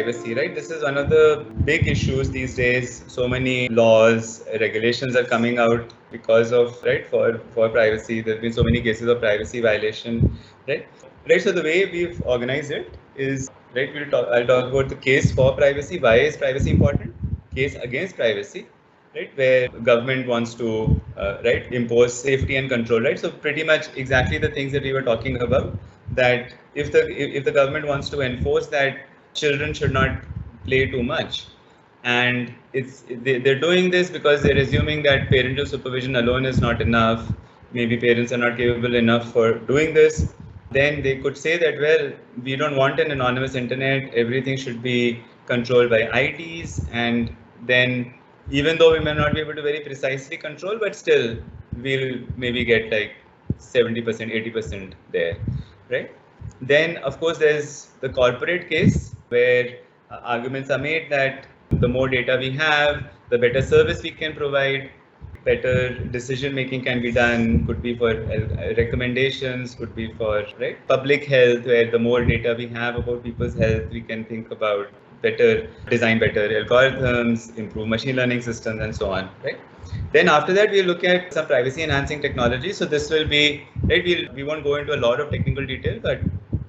privacy, right? This is one of the big issues these days. So many laws, regulations are coming out because of, right, for privacy. There's been so many cases of privacy violation, right? Right. So the way we've organized it is, right, I'll talk about the case for privacy. Why is privacy important? Case against privacy, right, where government wants to right, impose safety and control, right? So pretty much exactly the things that we were talking about, that if the government wants to enforce that children should not play too much, and they're doing this because they're assuming that parental supervision alone is not enough, maybe parents are not capable enough for doing this, then they could say that, well, we don't want an anonymous internet, everything should be controlled by ITs, and then even though we may not be able to very precisely control, but still we'll maybe get like 70%, 80% there, right? Then, of course, there's the corporate case where arguments are made that the more data we have, the better service we can provide, better decision making can be done, could be for recommendations, could be for, right, public health, where the more data we have about people's health, we can think about design better algorithms, improve machine learning systems, and so on, right? Then after that, we'll look at some privacy enhancing technology. So this will be, right, we won't go into a lot of technical detail, but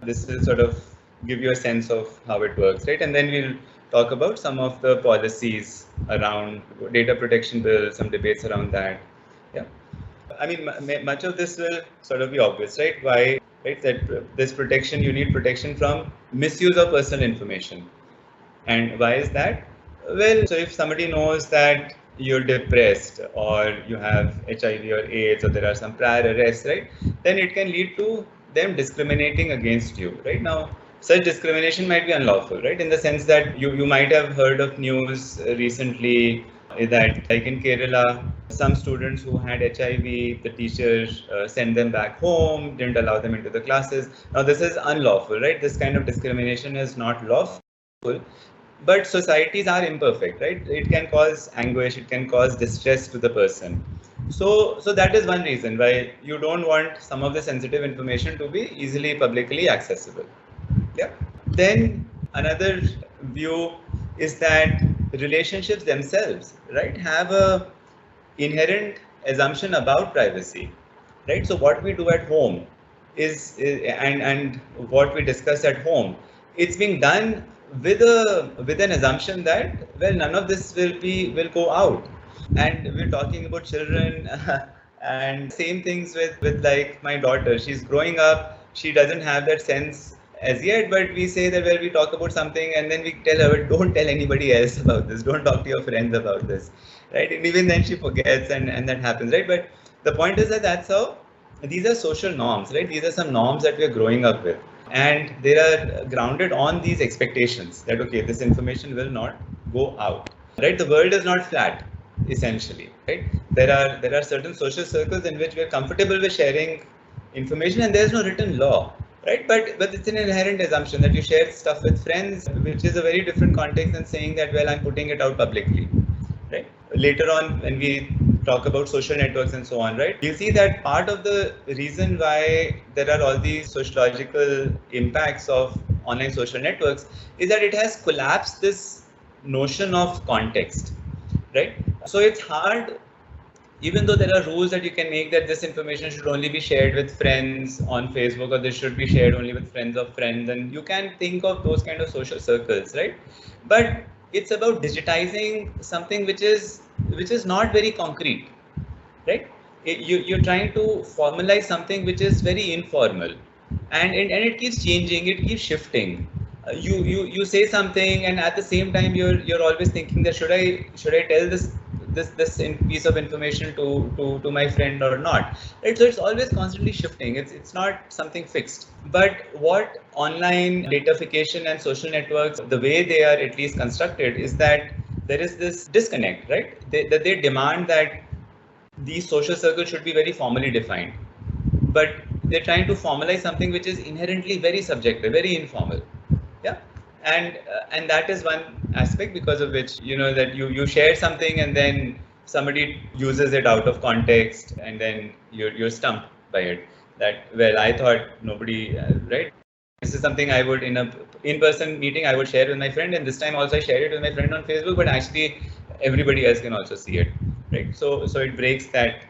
this will sort of give you a sense of how it works, right? And then we'll talk about some of the policies around data protection bill, some debates around that. Yeah. I mean, much of this will sort of be obvious, right? Why, right? That this protection, you need protection from misuse of personal information. And why is that? Well, so if somebody knows that you're depressed or you have HIV or AIDS or there are some prior arrests, right, then it can lead to them discriminating against you, right? Now, such discrimination might be unlawful, right? In the sense that you might have heard of news recently that, like in Kerala, some students who had HIV, the teachers sent them back home, didn't allow them into the classes. Now, this is unlawful, right? This kind of discrimination is not lawful. But societies are imperfect, right? It can cause anguish, it can cause distress to the person. So that is one reason why you don't want some of the sensitive information to be easily publicly accessible. Yeah. Then another view is that relationships themselves, right, have a inherent assumption about privacy, right? So what we do at home and what we discuss at home, it's being done with an assumption that, well, none of this will go out, and we're talking about children. And same things with like my daughter, she's growing up, she doesn't have that sense as yet, but we say that, well, we talk about something and then we tell her, don't tell anybody else about this, don't talk to your friends about this, right? And even then she forgets, and that happens, right? But the point is that that's how these are social norms, right? These are some norms that we're growing up with, and they are grounded on these expectations that, okay, this information will not go out, right? The world is not flat, essentially, right? There are certain social circles in which we're comfortable with sharing information, and there's no written law, right? But it's an inherent assumption that you share stuff with friends, which is a very different context than saying that, well, I'm putting it out publicly, right? Later on, when we talk about social networks and so on, right, you see that part of the reason why there are all these sociological impacts of online social networks is that it has collapsed this notion of context, right? So it's hard, even though there are rules that you can make that this information should only be shared with friends on Facebook, or this should be shared only with friends of friends, and you can think of those kind of social circles, right? But it's about digitizing something which is not very concrete, right? You're trying to formalize something which is very informal, and it keeps changing, it keeps shifting. You say something, and at the same time you're always thinking that should I tell this piece of information to my friend or not, right? So it's always constantly shifting, it's not something fixed. But what online datafication and social networks, the way they are at least constructed, is that there is this disconnect, right? They demand that these social circles should be very formally defined, but they're trying to formalize something which is inherently very subjective, very informal. Yeah. And that is one aspect because of which, that you share something and then somebody uses it out of context, and then you're stumped by it, that, well, I thought nobody, right? This is something I would, in a in-person meeting, I would share with my friend, and this time also I shared it with my friend on Facebook, but actually everybody else can also see it, right? So it breaks that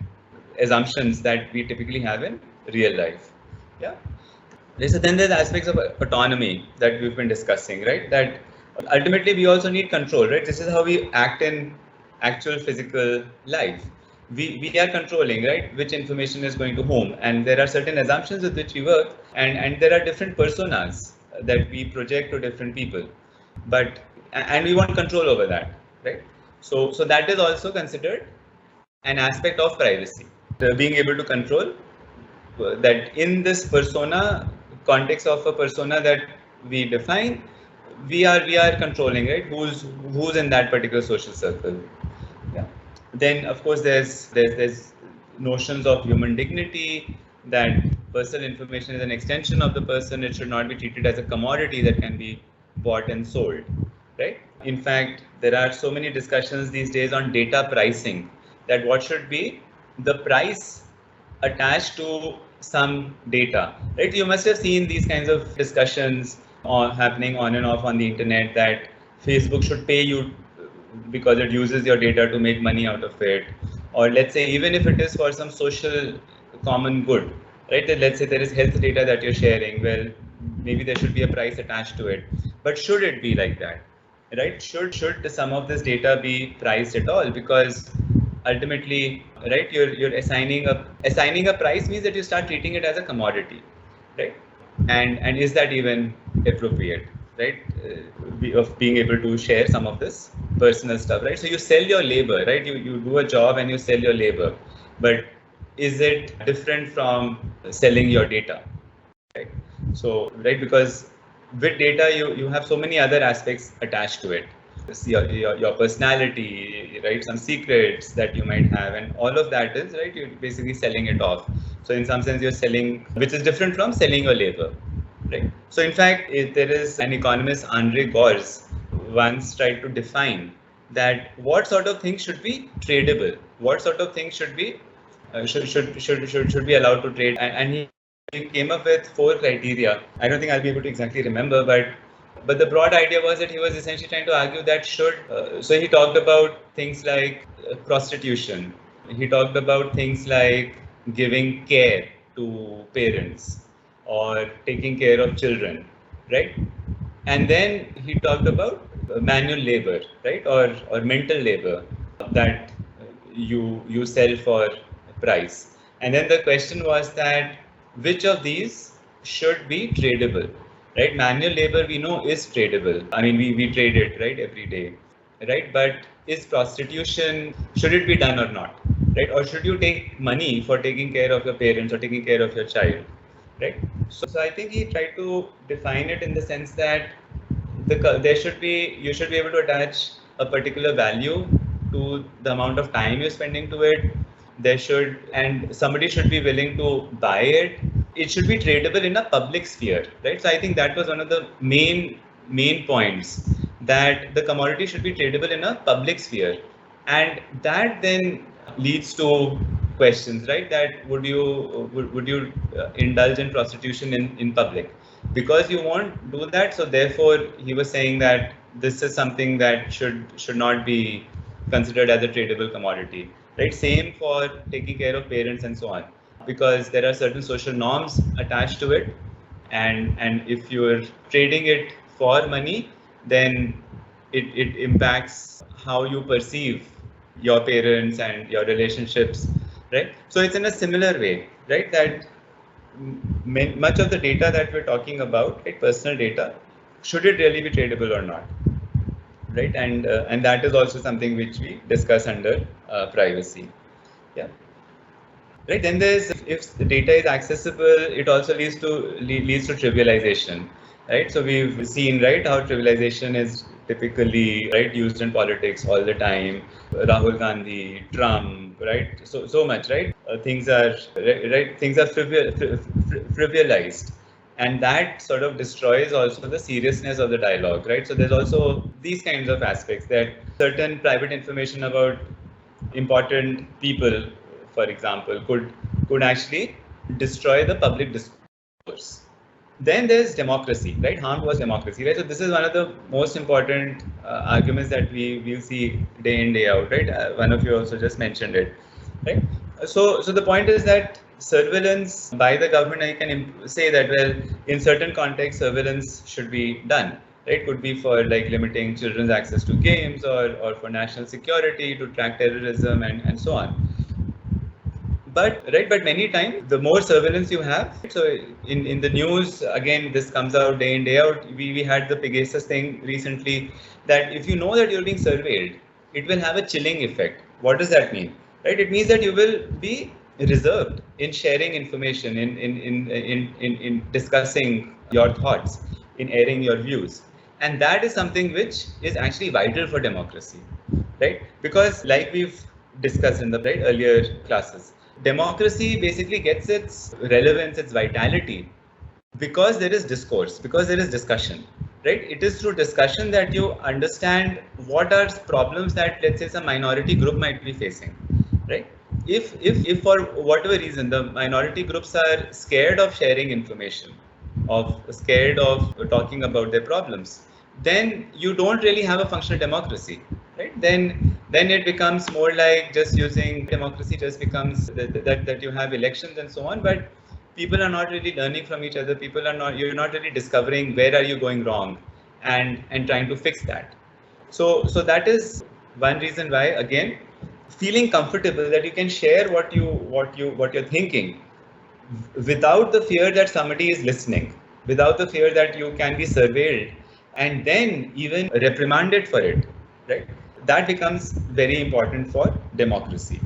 assumptions that we typically have in real life. Yeah. So then there's aspects of autonomy that we've been discussing, right? That ultimately we also need control, right? This is how we act in actual physical life. We are controlling, right, which information is going to whom, and there are certain assumptions with which we work, and there are different personas that we project to different people, but and we want control over that, right? So that is also considered an aspect of privacy, being able to control that in this persona context of a persona that we define, we are controlling, right, who's in that particular social circle. Yeah. Then of course there's notions of human dignity, that personal information is an extension of the person. It should not be treated as a commodity that can be bought and sold, right? In fact, there are so many discussions these days on data pricing, that what should be the price attached to some data, right? You must have seen these kinds of discussions happening on and off on the internet, that Facebook should pay you because it uses your data to make money out of it, or let's say even if it is for some social common good, right? Let's say there is health data that you're sharing, well, maybe there should be a price attached to it, but should it be like that, right? Should some of this data be priced at all? Because ultimately, right, you're assigning a price means that you start treating it as a commodity, right? And is that even appropriate, right? Of being able to share some of this personal stuff, right? So you sell your labor, right? You do a job and you sell your labor, but is it different from selling your data, right? So, right, because with data you have so many other aspects attached to it. Your personality, right, some secrets that you might have, and all of that is, right, you're basically selling it off. So in some sense you're selling, which is different from selling your labor, right? So in fact, there is an economist, Andre Gors, once tried to define that what sort of things should be tradable, what sort of things should be should be allowed to trade, and he came up with 4 criteria. I don't think I'll be able to exactly remember, but the broad idea was that he was essentially trying to argue that so he talked about things like prostitution. He talked about things like giving care to parents or taking care of children, right? And then he talked about manual labor, right, or mental labor that you sell for price. And then the question was that which of these should be tradable, right? Manual labor we know is tradable. I mean, we trade it, right, every day, right? But is prostitution, should it be done or not, right? Or should you take money for taking care of your parents or taking care of your child, right? So I think he tried to define it in the sense that you should be able to attach a particular value to the amount of time you're spending to it. And somebody should be willing to buy it. It should be tradable in a public sphere, right? So I think that was one of the main points, that the commodity should be tradable in a public sphere, and that then leads to questions, right? That would you indulge in prostitution in public? Because you won't do that, so therefore he was saying that this is something that should not be considered as a tradable commodity, right? Same for taking care of parents and so on, because there are certain social norms attached to it, and if you're trading it for money, then it impacts how you perceive your parents and your relationships, right? So it's in a similar way, right, that much of the data that we're talking about, right, personal data, should it really be tradable or not, right? And that is also something which we discuss under privacy. Yeah. Right. Then there's, if the data is accessible, it also leads to trivialization, right? So we've seen, right, how trivialization is typically, right, used in politics all the time. Rahul Gandhi, Trump, right? So much, right? Things are right. Things are frivolized, and that sort of destroys also the seriousness of the dialogue, right? So there's also these kinds of aspects, that certain private information about important people, for example, could actually destroy the public discourse, Then there's democracy, right? Harm towards democracy, right? So this is one of the most important arguments that we'll see day in, day out, right? One of you also just mentioned it, right? So the point is that surveillance by the government, I can say that, well, in certain contexts, surveillance should be done, right? Could be for like limiting children's access to games, or for national security, to track terrorism, and so on. But many times the more surveillance you have, so in the news again, this comes out day in, day out. We had the Pegasus thing recently, that if you know that you're being surveilled, it will have a chilling effect. What does that mean? Right? It means that you will be reserved in sharing information, in discussing your thoughts, in airing your views. And that is something which is actually vital for democracy, right? Because like we've discussed in the earlier classes, democracy basically gets its relevance, its vitality, because there is discourse, because there is discussion, right? It is through discussion that you understand what are problems that, let's say, some minority group might be facing, right? If for whatever reason the minority groups are scared of sharing information, of scared of talking about their problems, then you don't really have a functional democracy, right? Then it becomes more like just using democracy, just becomes that you have elections and so on, but people are not really learning from each other. You're not really discovering where are you going wrong, and trying to fix that. So that is one reason why, again, feeling comfortable that you can share what you're thinking, without the fear that somebody is listening, without the fear that you can be surveilled and then even reprimanded for it, right? That becomes very important for democracy.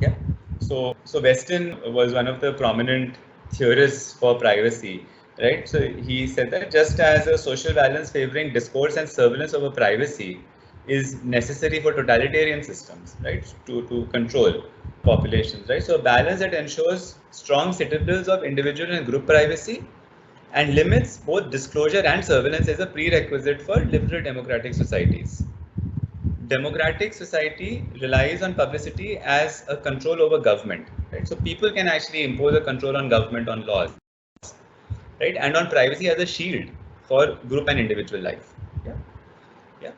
Yeah. So Weston was one of the prominent theorists for privacy, right? So he said that just as a social balance favoring discourse and surveillance over privacy is necessary for totalitarian systems, right, to control populations, right? So a balance that ensures strong citadels of individual and group privacy and limits both disclosure and surveillance is a prerequisite for liberal democratic societies. Democratic society relies on publicity as a control over government, right? So people can actually impose a control on government, on laws, right? And on privacy as a shield for group and individual life. Yeah. Yeah.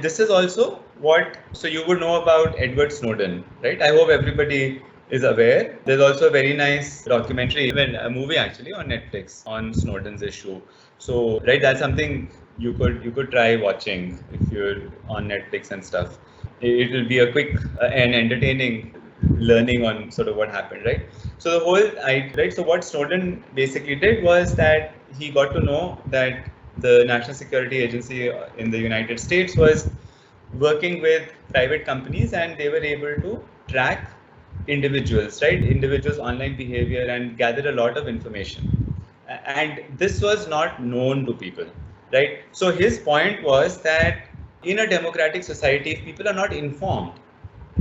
This is also what, so you would know about Edward Snowden, right? I hope everybody is aware. There's also a very nice documentary, even a movie actually on Netflix on Snowden's issue. So, right, that's something you could try watching if you're on Netflix and stuff. It will be a quick and entertaining learning on sort of what happened, right? So the whole, right? So what Snowden basically did was that he got to know that the National Security Agency in the United States was working with private companies, and they were able to track individuals, right? Individuals' online behavior, and gather a lot of information. And this was not known to people, right? So his point was that in a democratic society, if people are not informed,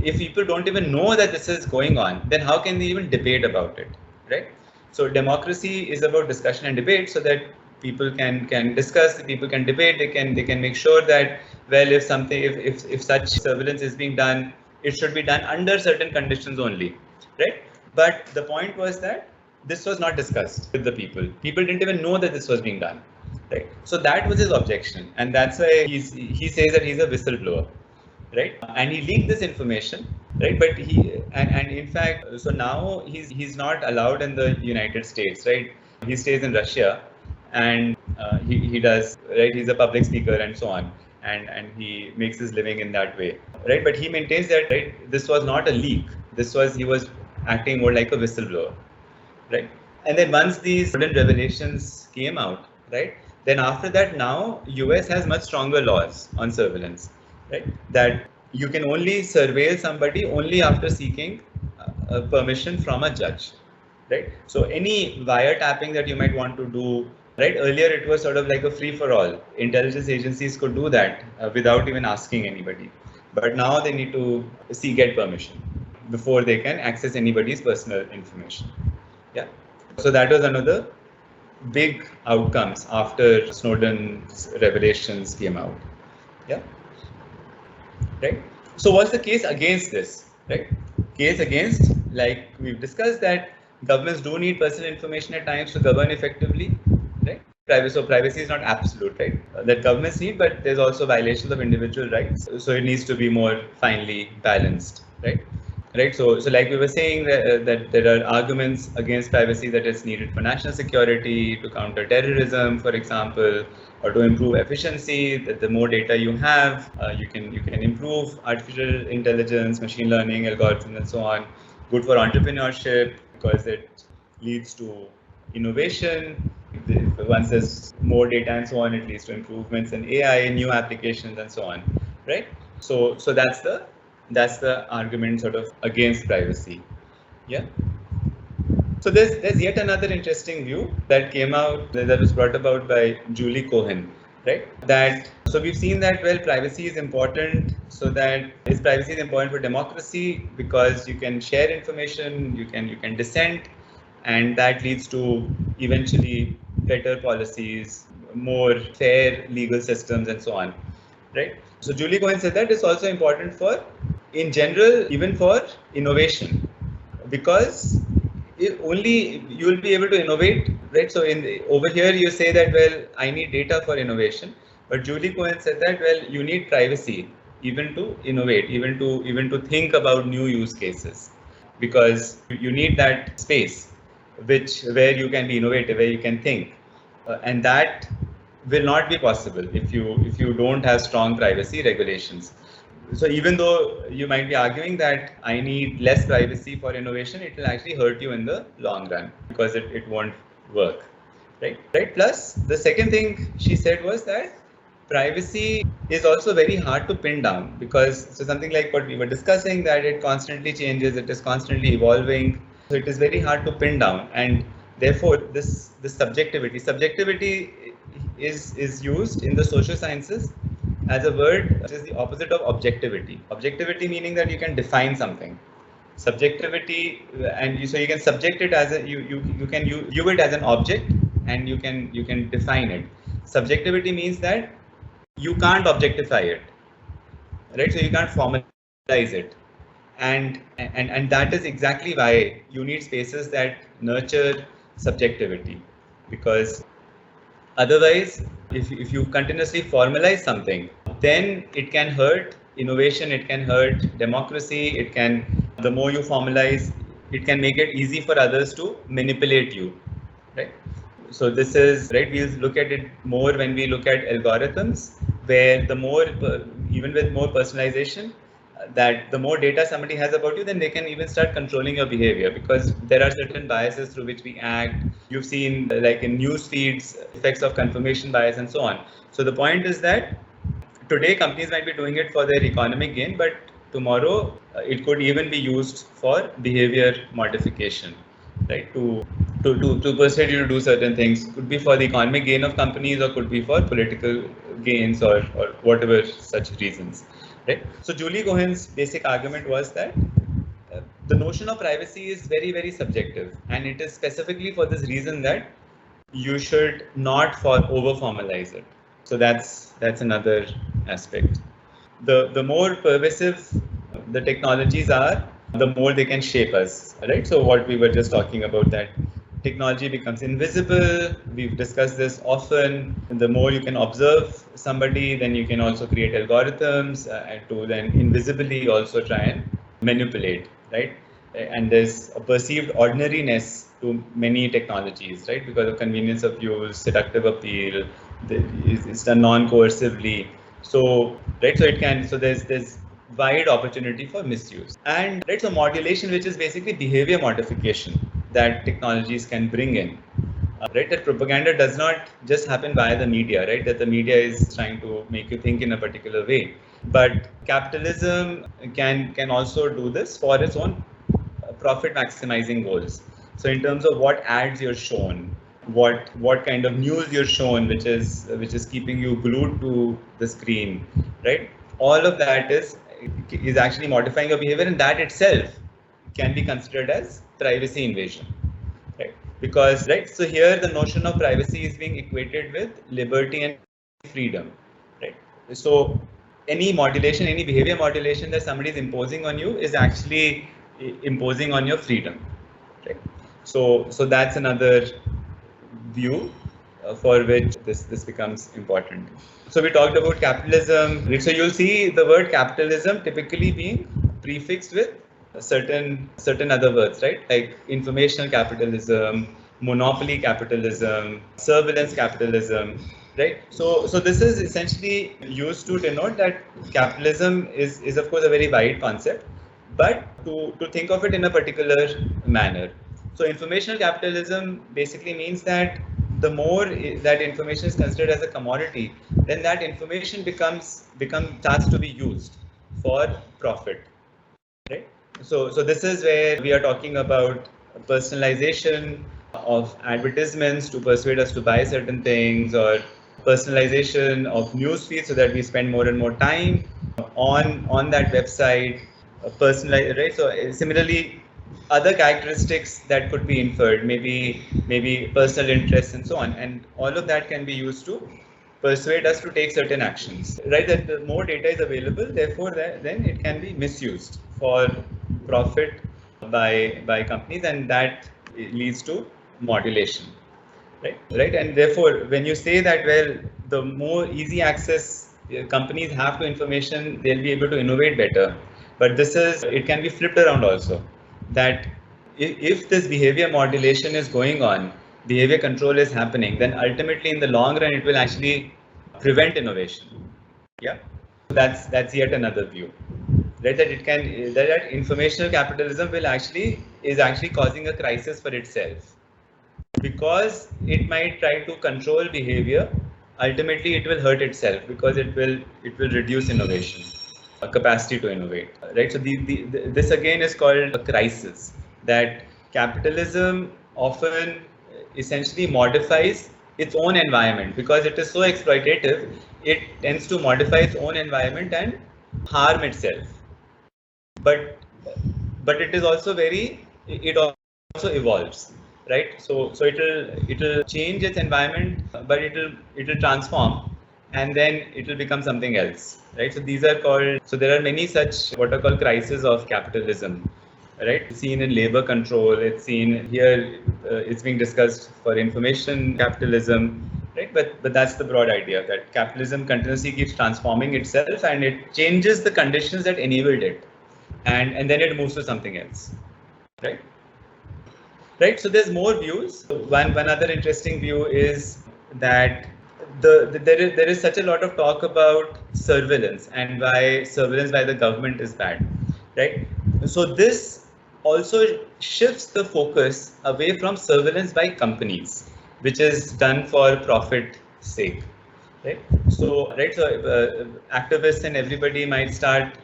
if people don't even know that this is going on, then how can they even debate about it, right? So democracy is about discussion and debate, so that people can discuss, people can debate, they can make sure that, well, if something, if such surveillance is being done, it should be done under certain conditions only, right? But the point was that this was not discussed with the people. People didn't even know that this was being done, right? So that was his objection, and that's why he says that he's a whistleblower, right? And he leaked this information, right? But and in fact, so now he's not allowed in the United States, right? He stays in Russia, and he does, right? He's a public speaker and so on, and he makes his living in that way, right? But he maintains that, right, this was not a leak. He was acting more like a whistleblower, right? And then once these sudden revelations came out, right, then after that, now US has much stronger laws on surveillance, right? That you can only surveil somebody only after seeking permission from a judge, right? So any wiretapping that you might want to do, right? Earlier it was sort of like a free for all. Intelligence agencies could do that without even asking anybody, but now they need to get permission before they can access anybody's personal information. Yeah. So that was another big outcomes after Snowden's revelations came out. Yeah. Right. So what's the case against this? Right. Case against, like we've discussed, that governments do need personal information at times to govern effectively, right? So privacy is not absolute, right? That governments need, but there's also violations of individual rights. So it needs to be more finely balanced, right? Right. So like we were saying that there are arguments against privacy that is needed for national security, to counter terrorism, for example, or to improve efficiency. That the more data you have, you can improve artificial intelligence, machine learning, algorithms, and so on. Good for entrepreneurship because it leads to innovation. Once there's more data and so on, it leads to improvements in AI, new applications, and so on, right? So that's the argument sort of against privacy. Yeah. So there's yet another interesting view that came out that was brought about by Julie Cohen, right? That so we've seen that privacy is important. So that is privacy is important for democracy because you can share information, you can dissent, and that leads to eventually better policies, more fair legal systems, and so on, right? So Julie Cohen said that it's also important for, in general, even for innovation, because only you will be able to innovate, right? So over here you say that I need data for innovation, but Julie Cohen said that you need privacy even to innovate, even to think about new use cases, because you need that space where you can be innovative, where you can think, and that will not be possible if you don't have strong privacy regulations. So even though you might be arguing that I need less privacy for innovation, it will actually hurt you in the long run because it won't work, right? Plus, the second thing she said was that privacy is also very hard to pin down, because so something like what we were discussing, that it constantly changes, it is constantly evolving, so it is very hard to pin down, and therefore this subjectivity is used in the social sciences as a word which is the opposite of objectivity. Objectivity meaning that you can define something. Subjectivity, and so you can subject it as you can view it as an object, and you can define it. Subjectivity means that you can't objectify it, right? So you can't formalize it, and that is exactly why you need spaces that nurture subjectivity, because otherwise, if you continuously formalize something, then it can hurt innovation, it can hurt democracy, the more you formalize, it can make it easy for others to manipulate you, right? So this is, right, we'll look at it more when we look at algorithms, where the more, even with more personalization, that the more data somebody has about you, then they can even start controlling your behavior, because there are certain biases through which we act. You've seen, like in news feeds, effects of confirmation bias and so on. So the point is that today companies might be doing it for their economic gain, but tomorrow it could even be used for behavior modification, right? To persuade you to do certain things. Could be for the economic gain of companies, or could be for political gains, or whatever such reasons. Right? So Julie Cohen's basic argument was that the notion of privacy is very, very subjective, and it is specifically for this reason that you should not over formalize it. So that's another aspect. The more pervasive the technologies are, the more they can shape us, right? So what we were just talking about, that technology becomes invisible. We've discussed this often. The more you can observe somebody, then you can also create algorithms to then invisibly also try and manipulate, right? And there's a perceived ordinariness to many technologies, right? Because of convenience of use, seductive appeal, it's done non-coercively. So, right, so it can, so there's wide opportunity for misuse. And right, so modulation, which is basically behavior modification that technologies can bring in, right? That propaganda does not just happen via the media, right? That the media is trying to make you think in a particular way, but capitalism can also do this for its own profit maximizing goals. So in terms of what ads you're shown, what kind of news you're shown, which is keeping you glued to the screen, right? All of that is actually modifying your behavior, and that itself can be considered as privacy invasion, right? Because, right, so here the notion of privacy is being equated with liberty and freedom, right? So any modulation, any behavior modulation that somebody is imposing on you is actually imposing on your freedom, right? So that's another view for which this becomes important. So we talked about capitalism. So you'll see the word capitalism typically being prefixed with certain other words, right? Like informational capitalism, monopoly capitalism, surveillance capitalism, right? So this is essentially used to denote that capitalism is of course a very wide concept, but to think of it in a particular manner. So informational capitalism basically means that the more that information is considered as a commodity, then that information starts to be used for profit, right? So this is where we are talking about personalization of advertisements to persuade us to buy certain things, or personalization of news feeds so that we spend more and more time on that website. Personalize, right? So similarly, other characteristics that could be inferred, maybe personal interests and so on, and all of that can be used to persuade us to take certain actions, right? That the more data is available, therefore then it can be misused for profit by companies, and that leads to modulation, right? And therefore, when you say that, well, the more easy access companies have to information, they'll be able to innovate better. But it can be flipped around also, that if this behavior modulation is going on, behavior control is happening, then ultimately in the long run, it will actually prevent innovation. Yeah, that's yet another view, right? That informational capitalism is actually causing a crisis for itself, because it might try to control behavior. Ultimately it will hurt itself, because it will reduce innovation, capacity to innovate, right? So this again is called a crisis, that capitalism often essentially modifies its own environment, because it is so exploitative. It tends to modify its own environment and harm itself. But it is also it also evolves, right? So it'll change its environment, but it'll transform, and then it'll become something else, right? So there are many such what are called crises of capitalism, right? It's seen in labor control, it's seen here, it's being discussed for information capitalism, right? But that's the broad idea, that capitalism continuously keeps transforming itself, and it changes the conditions that enabled it, and then it moves to something else, right? Right. So there's more views. One other interesting view is that there is such a lot of talk about surveillance, and why surveillance by the government is bad, right? So this also shifts the focus away from surveillance by companies, which is done for profit sake, right? So activists and everybody might start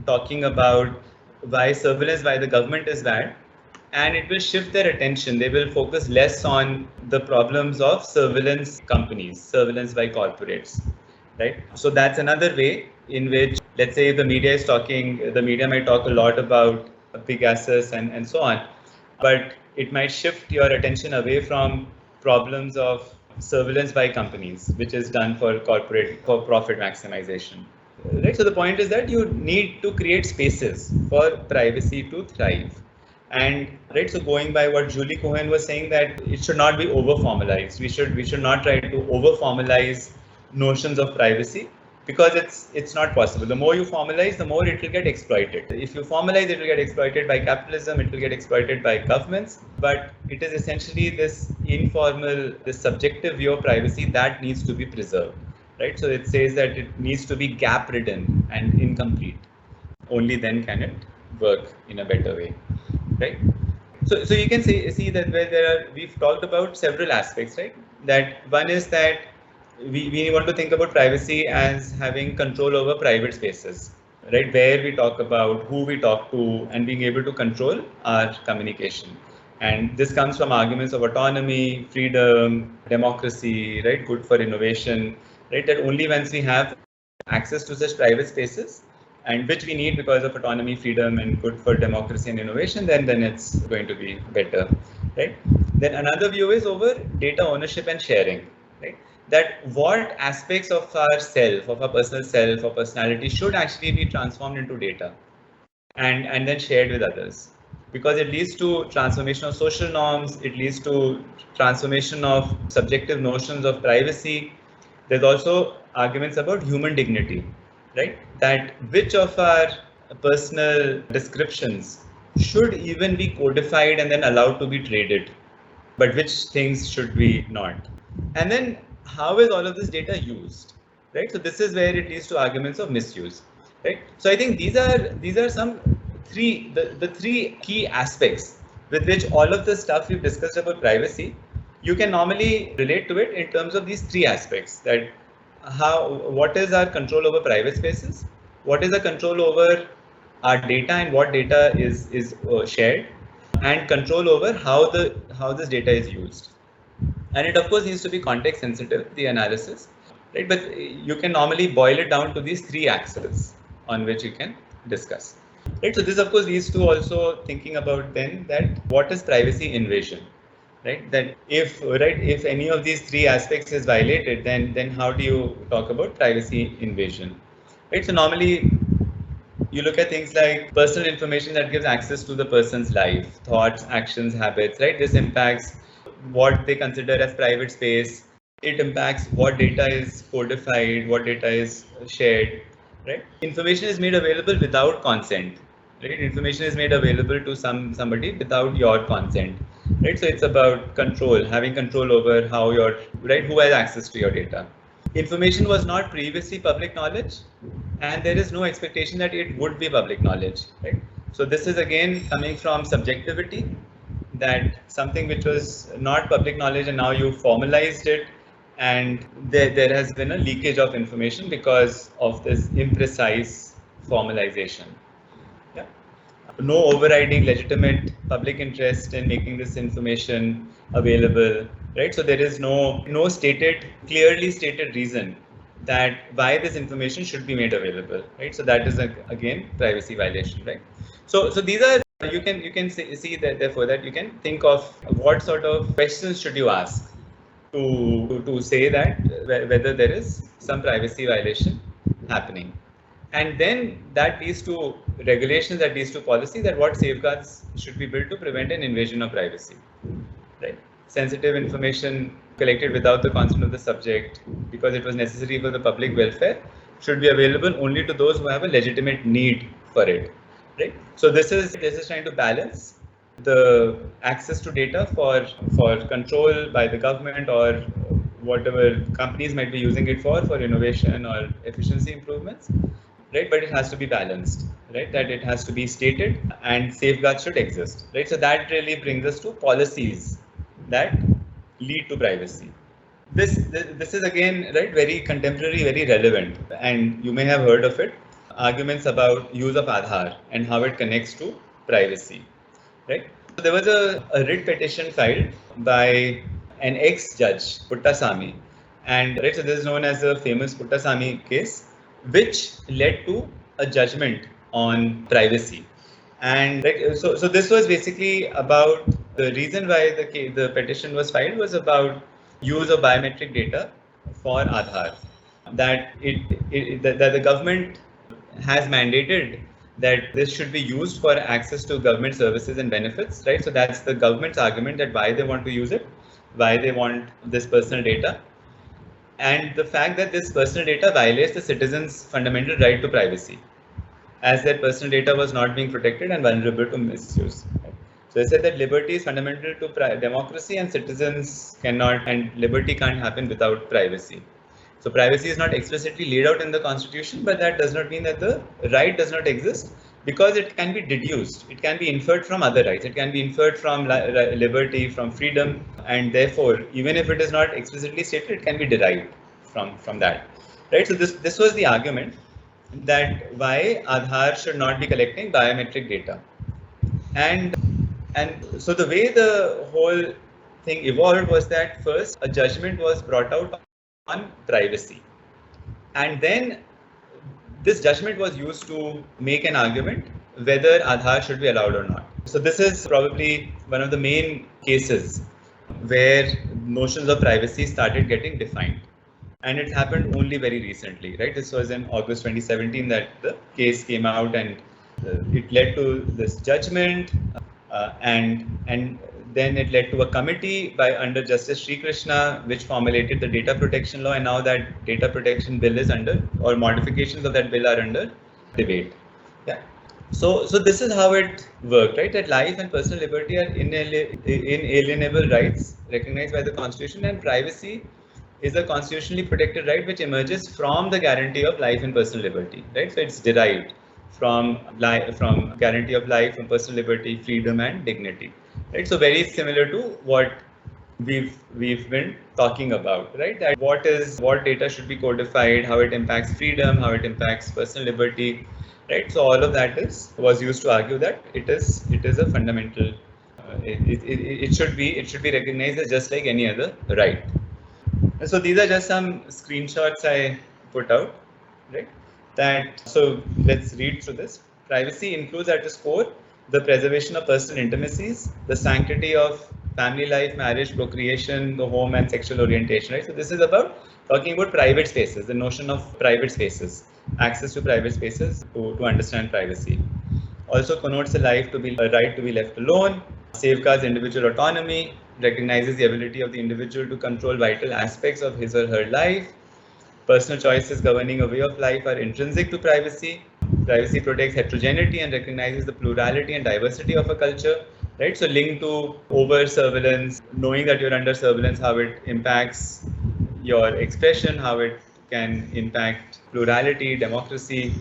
talking about why surveillance by the government is bad, and it will shift their attention. They will focus less on the problems of surveillance companies, surveillance by corporates, right? So that's another way in which, let's say, the media might talk a lot about Pegasus and so on, but it might shift your attention away from problems of surveillance by companies, which is done for profit maximization. Right. So the point is that you need to create spaces for privacy to thrive. And right, so going by what Julie Cohen was saying, that it should not be over formalized. We should not try to over formalize notions of privacy, because it's not possible. The more you formalize, the more it will get exploited. If you formalize, it will get exploited by capitalism, it will get exploited by governments. But it is essentially this informal, this subjective view of privacy that needs to be preserved. Right? So it says that it needs to be gap-ridden and incomplete. Only then can it work in a better way, right? So you can see that we've talked about several aspects, right? That one is that we want to think about privacy as having control over private spaces, right? Where we talk about, who we talk to, and being able to control our communication. And this comes from arguments of autonomy, freedom, democracy, right? Good for innovation, right? That only once we have access to such private spaces, and which we need because of autonomy, freedom, and good for democracy and innovation, then it's going to be better, right? Then another view is over data ownership and sharing, right? That what aspects of our self, of our personal self or personality should actually be transformed into data and then shared with others. because it leads to transformation of social norms, it leads to transformation of subjective notions of privacy. There's also arguments about human dignity, right? That which of our personal descriptions should even be codified and then allowed to be traded, but which things should we not? And then how is all of this data used, right? So this is where it leads to arguments of misuse, right? So I think these are some the three key aspects with which all of the stuff we've discussed about privacy, you can normally relate to it in terms of these three aspects: that what is our control over private spaces, what is the control over our data and what data is shared, and control over how this data is used. And it of course needs to be context sensitive, the analysis, right? But you can normally boil it down to these three axes on which you can discuss, right? So this of course leads to also thinking about then that what is privacy invasion, right? That if any of these three aspects is violated, then how do you talk about privacy invasion, right? So normally you look at things like personal information that gives access to the person's life, thoughts, actions, habits, right? This impacts what they consider as private space. It impacts what data is codified, what data is shared, right? Information is made available without consent, right? Information is made available to somebody without your consent, right? So it's about control, having control over how who has access to your data. Information was not previously public knowledge, and there is no expectation that it would be public knowledge, right? So this is again coming from subjectivity, that something which was not public knowledge and now you formalized it, and there has been a leakage of information because of this imprecise formalization. Yeah. No overriding legitimate public interest in making this information available, right? So there is no clearly stated reason that why this information should be made available, right? So that is again privacy violation, right? So these are, you can see that, therefore, that you can think of what sort of questions should you ask to say that whether there is some privacy violation happening. And then that leads to regulations, that leads to policy, that what safeguards should be built to prevent an invasion of privacy, right? Sensitive information collected without the consent of the subject because it was necessary for the public welfare should be available only to those who have a legitimate need for it, right? So this is trying to balance the access to data for control by the government or whatever companies might be using it for innovation or efficiency improvements, right? But it has to be balanced, right? That it has to be stated and safeguards should exist, right? So that really brings us to policies that lead to privacy. This is again, right, very contemporary, very relevant, and you may have heard of it. Arguments about use of Aadhaar and how it connects to privacy, right? So there was a writ petition filed by an ex-judge, Puttasamy, and right, so this is known as the famous Puttasamy case, which led to a judgment on privacy. And right, so this was basically about the reason why the petition was filed was about use of biometric data for Aadhaar, that that the government has mandated that this should be used for access to government services and benefits, right? So that's the government's argument, that why they want to use it, why they want this personal data, and the fact that this personal data violates the citizens' fundamental right to privacy, as their personal data was not being protected and vulnerable to misuse. So they said that liberty is fundamental to democracy, and citizens cannot, and liberty can't happen without privacy. So privacy is not explicitly laid out in the Constitution, but that does not mean that the right does not exist, because it can be deduced, it can be inferred from other rights, it can be inferred from liberty, from freedom, and therefore, even if it is not explicitly stated, it can be derived from that, right? So this was the argument, that why Aadhaar should not be collecting biometric data. And so the way the whole thing evolved was that first a judgment was brought out on privacy, and then this judgment was used to make an argument whether Aadhaar should be allowed or not. So this is probably one of the main cases where notions of privacy started getting defined. And it happened only very recently, right? This was in August 2017 that the case came out, and it led to this judgment. and then it led to a committee under Justice Sri Krishna, which formulated the data protection law, and now that data protection bill is under, or modifications of that bill are under debate. Yeah. So this is how it worked, right? That life and personal liberty are inalienable rights recognized by the Constitution, and privacy is a constitutionally protected right which emerges from the guarantee of life and personal liberty, right? So it's derived from guarantee of life, from personal liberty, freedom, and dignity, right? So very similar to what we've been talking about, right? That what data should be codified, how it impacts freedom, how it impacts personal liberty, right? So all of that was used to argue that it is a fundamental. It should be recognized as just like any other right. So these are just some screenshots I put out, right? So let's read through this. Privacy includes at its core the preservation of personal intimacies, the sanctity of family life, marriage, procreation, the home, and sexual orientation, right? So this is about talking about private spaces, the notion of private spaces, access to private spaces to understand privacy. Also connotes a right to be left alone, safeguards individual autonomy, recognizes the ability of the individual to control vital aspects of his or her life. Personal choices governing a way of life are intrinsic to privacy. Privacy protects heterogeneity and recognizes the plurality and diversity of a culture, right? So linked to over surveillance, knowing that you're under surveillance, how it impacts your expression, how it can impact plurality, democracy.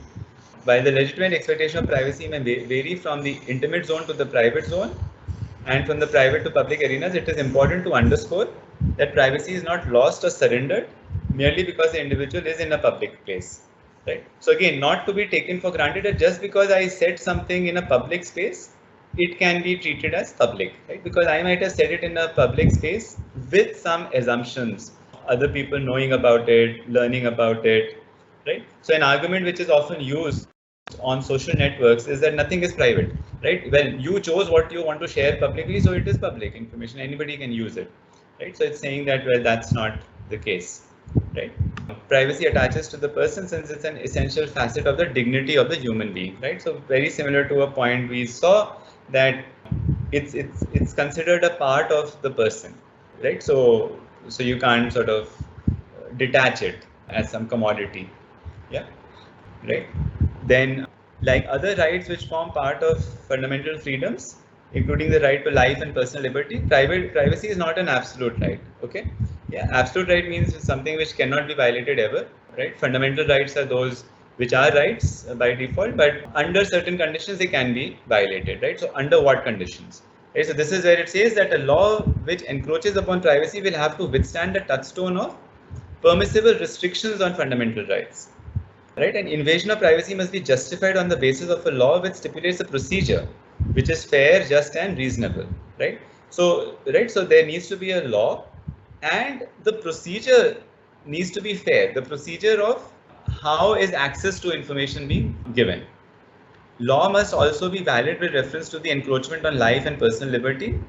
While the legitimate expectation of privacy may vary from the intimate zone to the private zone, and from the private to public arenas, it is important to underscore that privacy is not lost or surrendered merely because the individual is in a public place, right? So again, not to be taken for granted that just because I said something in a public space, it can be treated as public, right? Because I might have said it in a public space with some assumptions, other people knowing about it, learning about it, right? So an argument which is often used on social networks is that nothing is private, right? Well, you chose what you want to share publicly, so it is public information, anybody can use it, right? So it's saying that, well, that's not the case, right? Privacy attaches to the person since it's an essential facet of the dignity of the human being, right? So very similar to a point we saw, that it's considered a part of the person, right? So you can't sort of detach it as some commodity, yeah, right? Then, like other rights which form part of fundamental freedoms, including the right to life and personal liberty, privacy is not an absolute right, okay? Yeah, absolute right means something which cannot be violated ever, right? Fundamental rights are those which are rights by default, but under certain conditions they can be violated, right? So under what conditions? Right? So this is where it says that a law which encroaches upon privacy will have to withstand the touchstone of permissible restrictions on fundamental rights. Right, an invasion of privacy must be justified on the basis of a law which stipulates a procedure which is fair, just, and reasonable. Right. So there needs to be a law, and the procedure needs to be fair. The procedure of how is access to information being given. Law must also be valid with reference to the encroachment on life and personal liberty.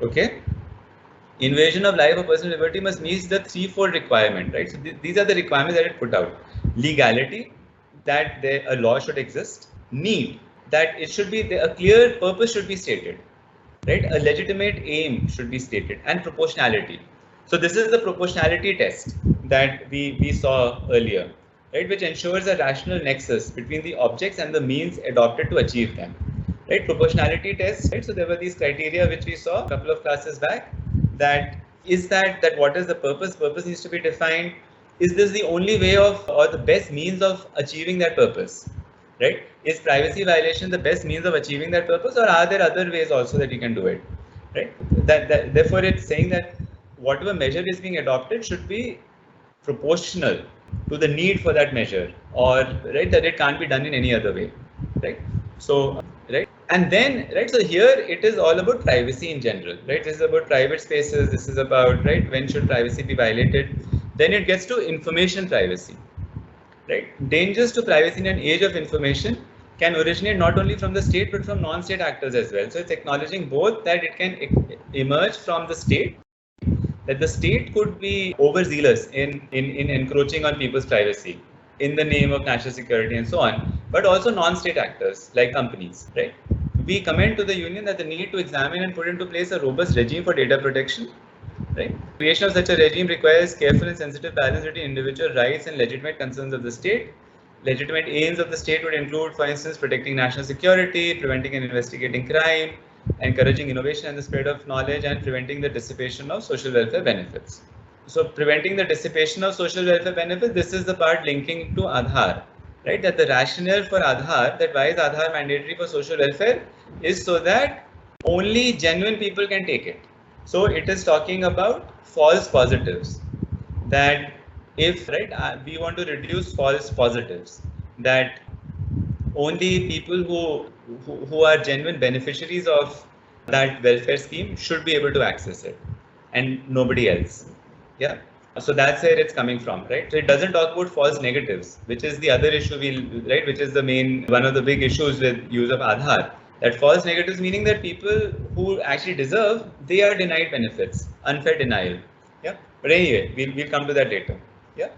Okay. Invasion of life or personal liberty must meet the threefold requirement, right? So these are the requirements that it put out. Legality, that a law should exist. Need, that it should be a clear purpose should be stated, right? A legitimate aim should be stated, and proportionality. So this is the proportionality test that we saw earlier, right? Which ensures a rational nexus between the objects and the means adopted to achieve them, right? Proportionality test, right? So there were these criteria which we saw a couple of classes back. That what is the purpose? Purpose needs to be defined. Is this the only way of, or the best means of achieving that purpose, right? Is privacy violation the best means of achieving that purpose, or are there other ways also that you can do it, right? Therefore, it's saying that whatever measure is being adopted should be proportional to the need for that measure, or right, that it can't be done in any other way, right? So, right, and then, right, so here it is all about privacy in general, right? This is about private spaces. This is about, right, when should privacy be violated? Then it gets to information privacy, right? Dangers to privacy in an age of information can originate not only from the state but from non-state actors as well. So it's acknowledging both that it can emerge from the state, that the state could be overzealous in encroaching on people's privacy in the name of national security and so on, but also non-state actors like companies, right? we commend to the union that the need to examine and put into place a robust regime for data protection. Right? Creation of such a regime requires careful and sensitive balance between individual rights and legitimate concerns of the state. Legitimate aims of the state would include, for instance, protecting national security, preventing and investigating crime, encouraging innovation and the spread of knowledge, and preventing the dissipation of social welfare benefits. So preventing the dissipation of social welfare benefits, this is the part linking to Aadhaar, right? That the rationale for Aadhaar, that why is Aadhaar mandatory for social welfare, is so that only genuine people can take it. So it is talking about false positives, that if, right, we want to reduce false positives, that only people who are genuine beneficiaries of that welfare scheme should be able to access it, and nobody else. Yeah. So that's where it's coming from, right? So it doesn't talk about false negatives, which is the other issue, right? Which is the main, one of the big issues with use of Aadhaar. That false negatives meaning that people who actually deserve, they are denied benefits, unfair denial. Yeah. But anyway, we'll come to that later. Yeah.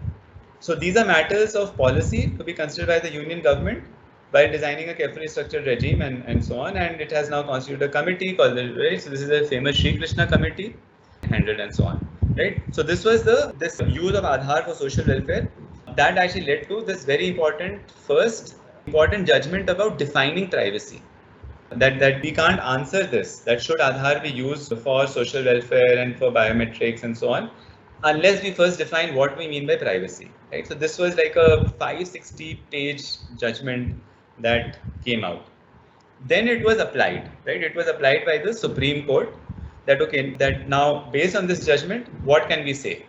So these are matters of policy to be considered by the union government by designing a carefully structured regime and so on. And it has now constituted a committee called the, right? So this is a famous Sri Krishna committee handled and so on. Right. So this was this use of Aadhaar for social welfare that actually led to this very important judgment about defining privacy. That we can't answer this, that should Aadhaar be used for social welfare and for biometrics and so on, unless we first define what we mean by privacy, right? So this was like a 560 page judgment that came out. Then it was applied, right? It was applied by the Supreme Court that, okay, that now based on this judgment, what can we say?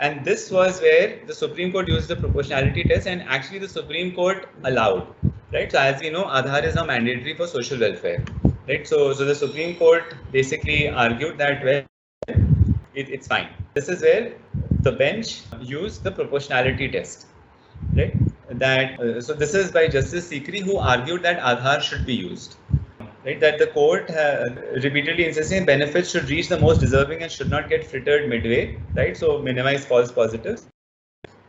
And this was where the Supreme Court used the proportionality test, and actually the Supreme Court allowed, right? So as we know, Aadhaar is now mandatory for social welfare, right? So the Supreme Court basically argued that, well, it's fine. This is where the bench used the proportionality test, right? That so this is by Justice Sikri, who argued that Aadhaar should be used, right? That the court repeatedly insisting benefits should reach the most deserving and should not get frittered midway, right? So minimize false positives.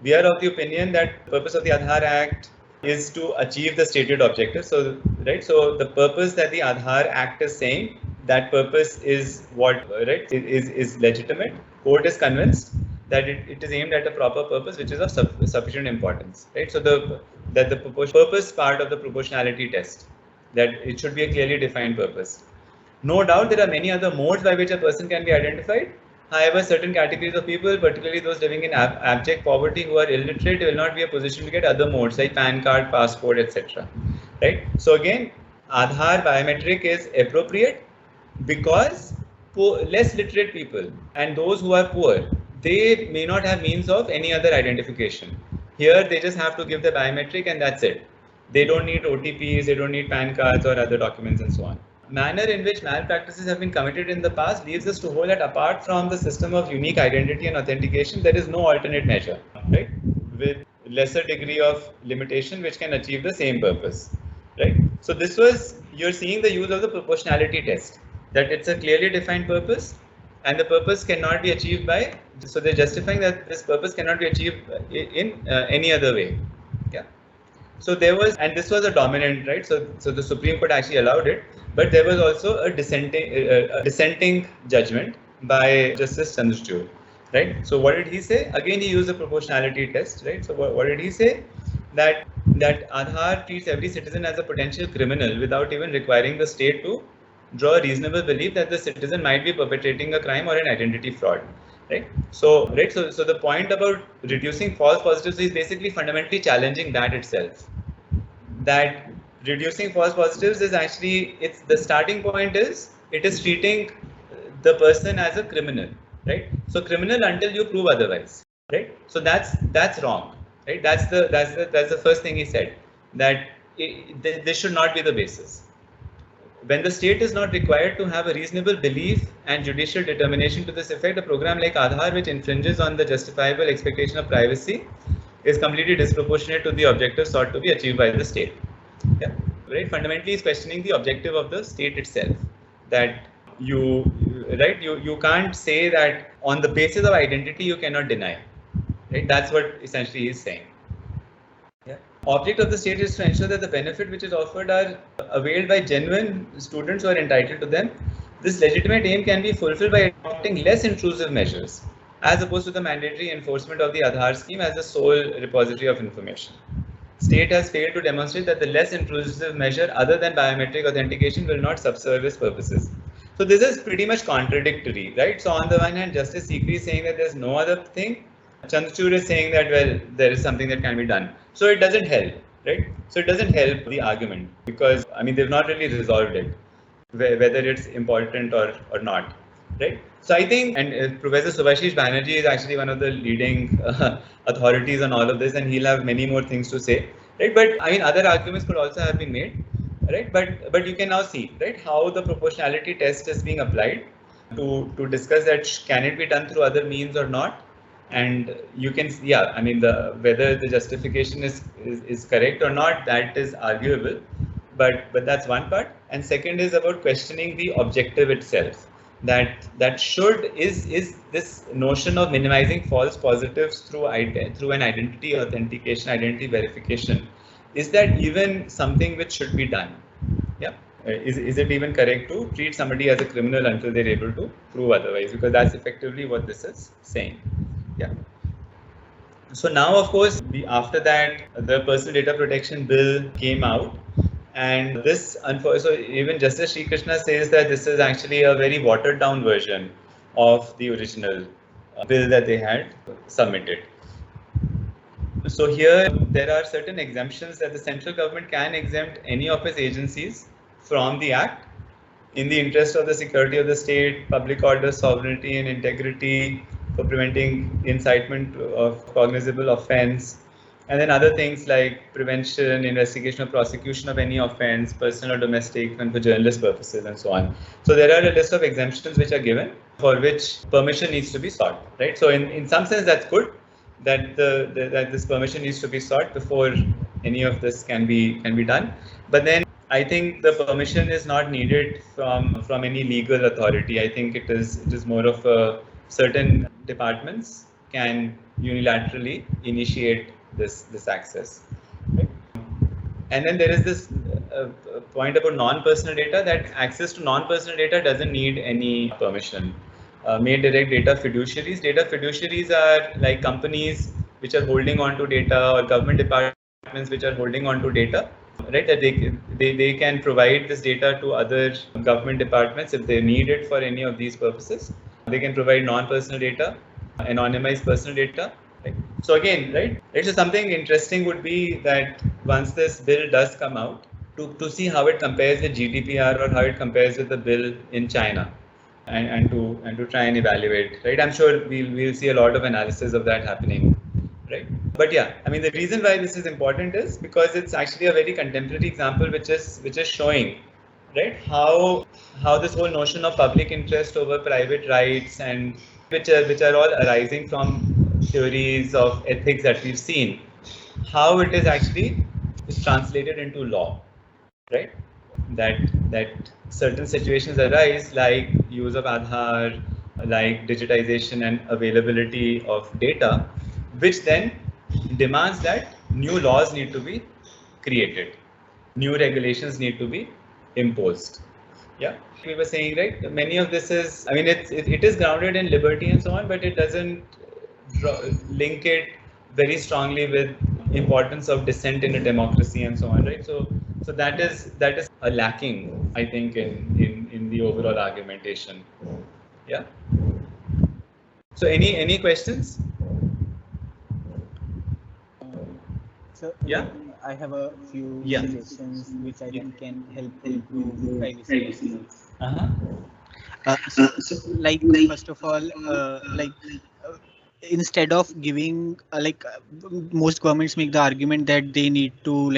We are of the opinion that the purpose of the Aadhaar Act is to achieve the stated objective. So, right? So the purpose that the Aadhaar Act is saying, that purpose is what, right, is legitimate. Court is convinced that it is aimed at a proper purpose, which is of sufficient importance, right? So the purpose part of the proportionality test, that it should be a clearly defined purpose. No doubt there are many other modes by which a person can be identified. However, certain categories of people, particularly those living in abject poverty who are illiterate, will not be in a position to get other modes like PAN card, passport, etc. Right? So again, Aadhaar biometric is appropriate because less literate people and those who are poor, they may not have means of any other identification. Here, they just have to give the biometric and that's it. They don't need OTPs, they don't need PAN cards or other documents and so on. Manner in which malpractices have been committed in the past leaves us to hold that apart from the system of unique identity and authentication, there is no alternate measure, right? With lesser degree of limitation which can achieve the same purpose, right? So this was, you're seeing the use of the proportionality test, that it's a clearly defined purpose and the purpose cannot be achieved by, so they're justifying that this purpose cannot be achieved in any other way. Yeah. So there was, and this was a dominant, right? So the Supreme Court actually allowed it, but there was also a dissenting judgment by Justice Chandrachud, right? So what did he say? Again, he used the proportionality test, right? So what did he say? That Aadhaar treats every citizen as a potential criminal without even requiring the state to draw a reasonable belief that the citizen might be perpetrating a crime or an identity fraud. Right. So the point about reducing false positives is basically fundamentally challenging that itself. That reducing false positives is actually, it's the starting point is it is treating the person as a criminal, right? So criminal until you prove otherwise, right? So that's wrong, right? That's the first thing he said, that this should not be the basis. When the state is not required to have a reasonable belief and judicial determination to this effect, a program like Aadhaar, which infringes on the justifiable expectation of privacy, is completely disproportionate to the objective sought to be achieved by the state. Yeah, right. Fundamentally, is questioning the objective of the state itself. That you can't say that on the basis of identity you cannot deny. Right. That's what essentially he's saying. Yeah. object of the state is to ensure that the benefit which is offered are availed by genuine students who are entitled to them. This legitimate aim can be fulfilled by adopting less intrusive measures, as opposed to the mandatory enforcement of the Aadhaar scheme as the sole repository of information. State has failed to demonstrate that the less intrusive measure other than biometric authentication will not subserve its purposes. So this is pretty much contradictory, right? So on the one hand, Justice Sikri is saying that there's no other thing. Chandrachud is saying that, well, there is something that can be done. So it doesn't help, right? So it doesn't help the argument because, I mean, they've not really resolved it, whether it's important or not, right? So I think, and Professor Subhashish Banerjee is actually one of the leading authorities on all of this, and he'll have many more things to say, right? But I mean, other arguments could also have been made, right? But you can now see, right, how the proportionality test is being applied to discuss that can it be done through other means or not. And you can, yeah, I mean, whether the justification is correct or not, that is arguable, but that's one part. And second is about questioning the objective itself. That should is this notion of minimizing false positives through an identity authentication, identity verification. Is that even something which should be done? Yeah. Is it even correct to treat somebody as a criminal until they're able to prove otherwise? Because that's effectively what this is saying. Yeah. So now, of course, after that, the Personal Data Protection Bill came out, and this, so even Justice Sri Krishna says that this is actually a very watered down version of the original bill that they had submitted. So here there are certain exemptions that the central government can exempt any of its agencies from the act in the interest of the security of the state, public order, sovereignty and integrity, for preventing incitement of cognizable offense, and then other things like prevention, investigation or prosecution of any offense, personal or domestic, and for journalist purposes and so on. So there are a list of exemptions which are given for which permission needs to be sought, right? So in some sense that's good that that this permission needs to be sought before any of this can be done. But then I think the permission is not needed from any legal authority. I think it is more of a certain departments can unilaterally initiate this access. Right? And then there is this point about non-personal data, that access to non-personal data doesn't need any permission. Made direct data fiduciaries. Data fiduciaries are like companies which are holding on to data, or government departments which are holding on to data, right? That they can provide this data to other government departments if they need it for any of these purposes. They can provide non-personal data, anonymized personal data. Right? So again, right? So something interesting would be that once this bill does come out, to see how it compares with GDPR or how it compares with the bill in China, and to try and evaluate. Right? I'm sure we'll see a lot of analysis of that happening. Right? But yeah, I mean, the reason why this is important is because it's actually a very contemporary example which is showing, right, how this whole notion of public interest over private rights, and which are all arising from theories of ethics that we've seen, how it is actually translated into law, right? That certain situations arise, like use of Aadhaar, like digitization and availability of data, which then demands that new laws need to be created, new regulations need to be imposed. Yeah, we were saying, right, many of this is, I mean, it is grounded in liberty and so on, but it doesn't link it very strongly with importance of dissent in a democracy and so on, right? So that is a lacking, I think, in the overall argumentation. Yeah. So any questions? So yeah, I have a few suggestions which I think can help improve privacy. So, like, first of all, instead of giving most governments make the argument that they need to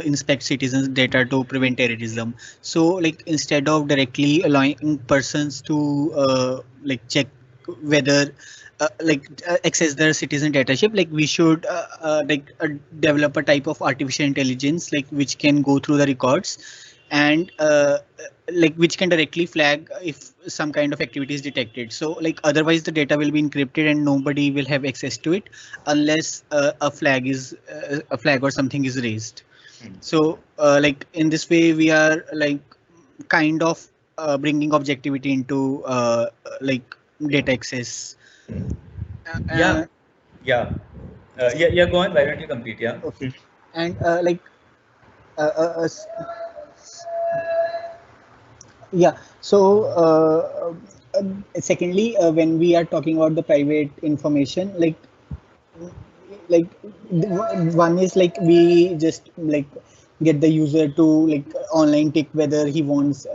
inspect citizens' data to prevent terrorism. So like instead of directly allowing persons to check whether access their citizen dataship, like we should develop a type of artificial intelligence which can go through the records and like which can directly flag if some kind of activity is detected. So like otherwise the data will be encrypted and nobody will have access to it unless a flag or something is raised. So like in this way we are like kind of bringing objectivity into like data access. Yeah, yeah, yeah. Go on. Why don't you complete? Yeah. Okay. And like uh, uh, uh, s- yeah. So secondly, when we are talking about the private information, like one is like we just like get the user to like online tick whether he wants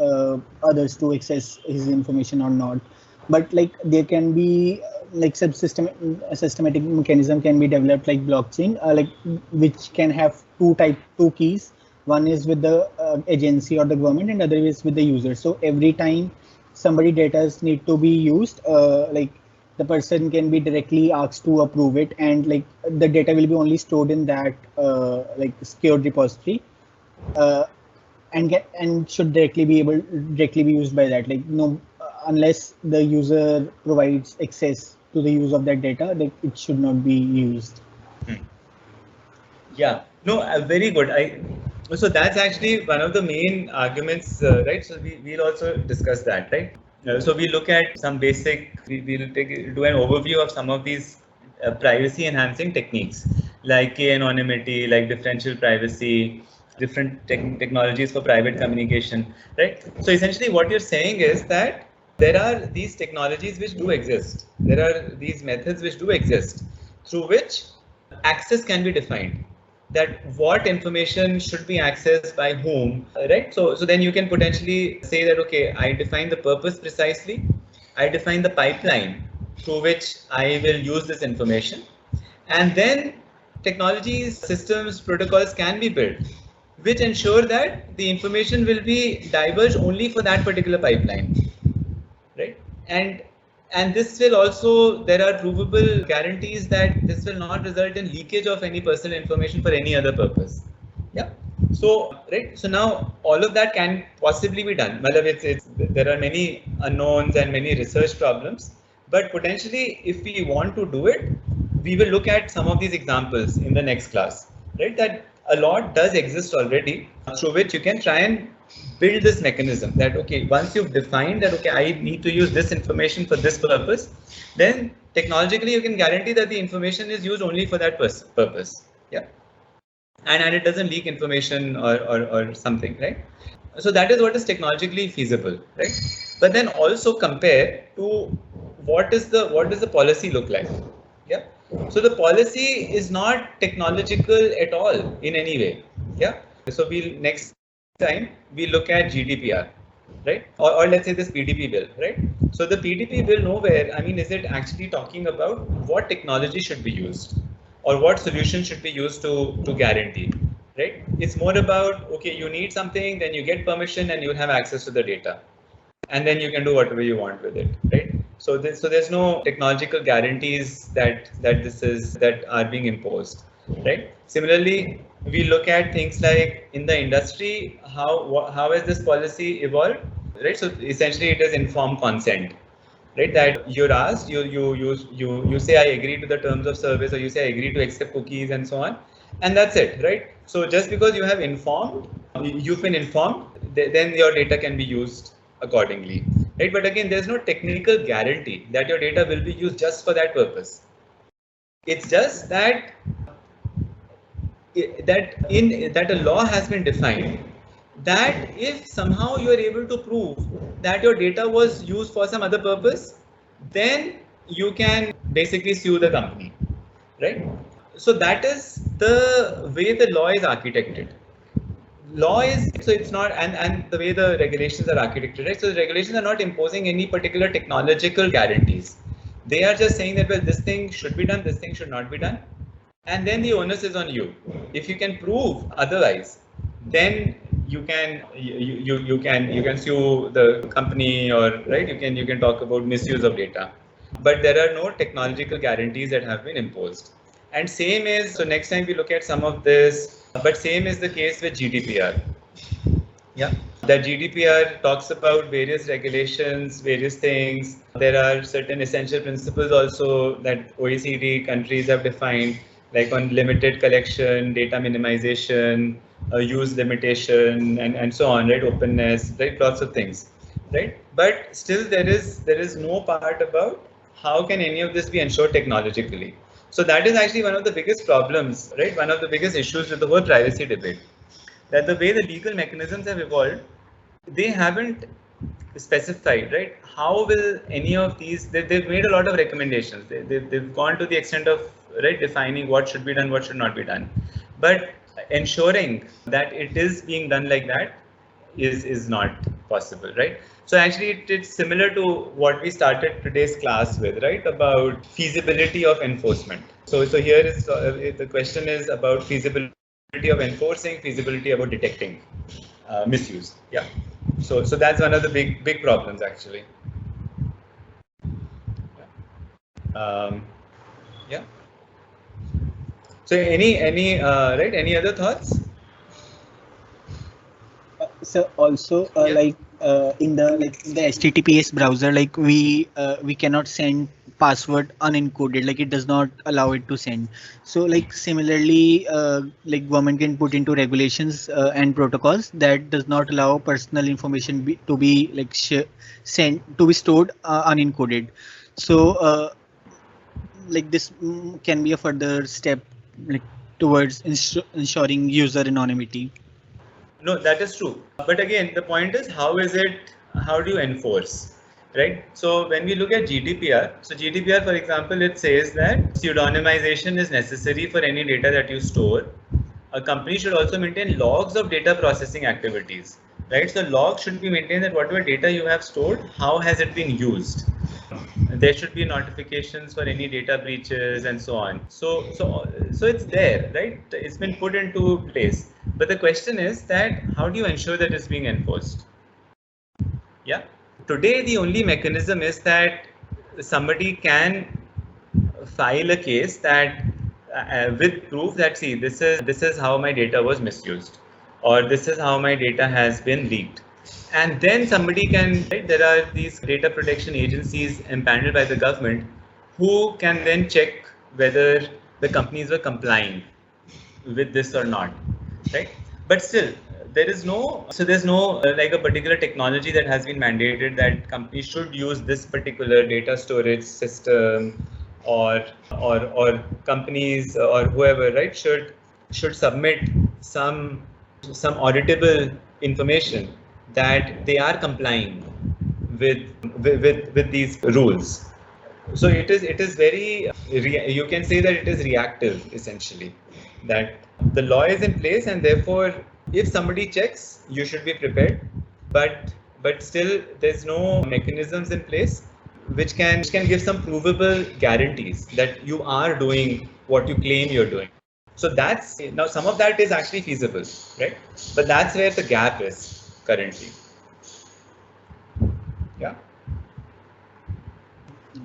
others to access his information or not. But like there can be like a systematic mechanism can be developed like blockchain, like which can have two keys. One is with the agency or the government, and other is with the user. So every time somebody data need to be used, like the person can be directly asked to approve it, and like the data will be only stored in that like secure repository, uh, and should directly be used by that, like no unless the user provides access to the use of that data, like it should not be used. Yeah, no, very good. So that's actually one of the main arguments, right? So we'll also discuss that, right? So we look at some basic, we'll do an overview of some of these privacy enhancing techniques like k-anonymity, like differential privacy, different technologies for private communication, right? So essentially what you're saying is that there are these technologies which do exist. There are these methods which do exist through which access can be defined, that what information should be accessed by whom, right? So then you can potentially say that, okay, I define the purpose precisely, I define the pipeline through which I will use this information, and then technologies, systems, protocols can be built which ensure that the information will be diverged only for that particular pipeline, right? And this will also, there are provable guarantees that this will not result in leakage of any personal information for any other purpose. Yeah. So right. So now all of that can possibly be done. Matlab, it's there are many unknowns and many research problems, but potentially if we want to do it, we will look at some of these examples in the next class, right? That a lot does exist already through which you can try and build this mechanism that, okay, once you've defined that, okay, I need to use this information for this purpose, then technologically you can guarantee that the information is used only for that purpose. Yeah. And it doesn't leak information or something, right? So that is what is technologically feasible, right? But then also compare to what does the policy look like? Yeah. So the policy is not technological at all in any way. Yeah. So we'll next time we look at GDPR, right? Or let's say this PDP bill, right? So the PDP bill nowhere, I mean, is it actually talking about what technology should be used or what solution should be used to guarantee, right? It's more about, okay, you need something, then you get permission and you'll have access to the data, and then you can do whatever you want with it, right? So there's no technological guarantees that are being imposed, right? Similarly, we look at things like in the industry, how has this policy evolved, right? So essentially it is informed consent, right? That you're asked, you say I agree to the terms of service, or you say I agree to accept cookies and so on, and that's it, right? So just because you have informed, you've been informed, then your data can be used accordingly, right? But again, there's no technical guarantee that your data will be used just for that purpose. It's just that that a law has been defined that if somehow you are able to prove that your data was used for some other purpose, then you can basically sue the company, right? So that is the way the law is architected. Law is, so it's not, and the way the regulations are architected, right? So the regulations are not imposing any particular technological guarantees. They are just saying that, well, this thing should be done, this thing should not be done, and then the onus is on you. If you can prove otherwise, then you can sue the company, or right, you can talk about misuse of data, but there are no technological guarantees that have been imposed. And same is, so next time we look at some of this, but same is the case with GDPR. Yeah. That GDPR talks about various regulations, various things. There are certain essential principles also that OECD countries have defined, like on limited collection, data minimization, use limitation, and so on, right? Openness, right? Lots of things, right? But still, there is no part about how can any of this be ensured technologically. So that is actually one of the biggest problems, right? One of the biggest issues with the whole privacy debate, that the way the legal mechanisms have evolved, they haven't specified, right? How will any of these, they've made a lot of recommendations. They've gone to the extent of, right, defining what should be done, what should not be done. But ensuring that it is being done like that is not possible, right? So actually it's similar to what we started today's class with, right? About feasibility of enforcement. So here is the question is about feasibility of enforcing, feasibility about detecting misuse. Yeah. So that's one of the big problems actually. Yeah. So any right? Any other thoughts? So also like in the HTTPS browser, like we cannot send password unencoded, like it does not allow it to send. So like similarly, like government can put into regulations and protocols that does not allow personal information to be like sent to be stored unencoded. So like this can be a further step like towards ensuring user anonymity. No, that is true. But again, the point is, how do you enforce, right? So when we look at GDPR, so GDPR, for example, it says that pseudonymization is necessary for any data that you store. A company should also maintain logs of data processing activities, right? So logs should be maintained that whatever data you have stored, how has it been used? There should be notifications for any data breaches and so on. So it's there, right? It's been put into place. But the question is that how do you ensure that it's being enforced? Yeah. Today, the only mechanism is that somebody can file a case that with proof that, see, this is how my data was misused, or this is how my data has been leaked. And then somebody can, right, there are these data protection agencies empaneled by the government who can then check whether the companies were complying with this or not, right? But still, there's no like a particular technology that has been mandated that companies should use this particular data storage system, or companies or whoever, right, should submit some auditable information that they are complying with these rules. So it is very you can say that it is reactive essentially, that the law is in place and therefore if somebody checks you should be prepared, but still there's no mechanisms in place which can give some provable guarantees that you are doing what you claim you're doing. So that's, now some of that is actually feasible, right? But that's where the gap is currently. Yeah.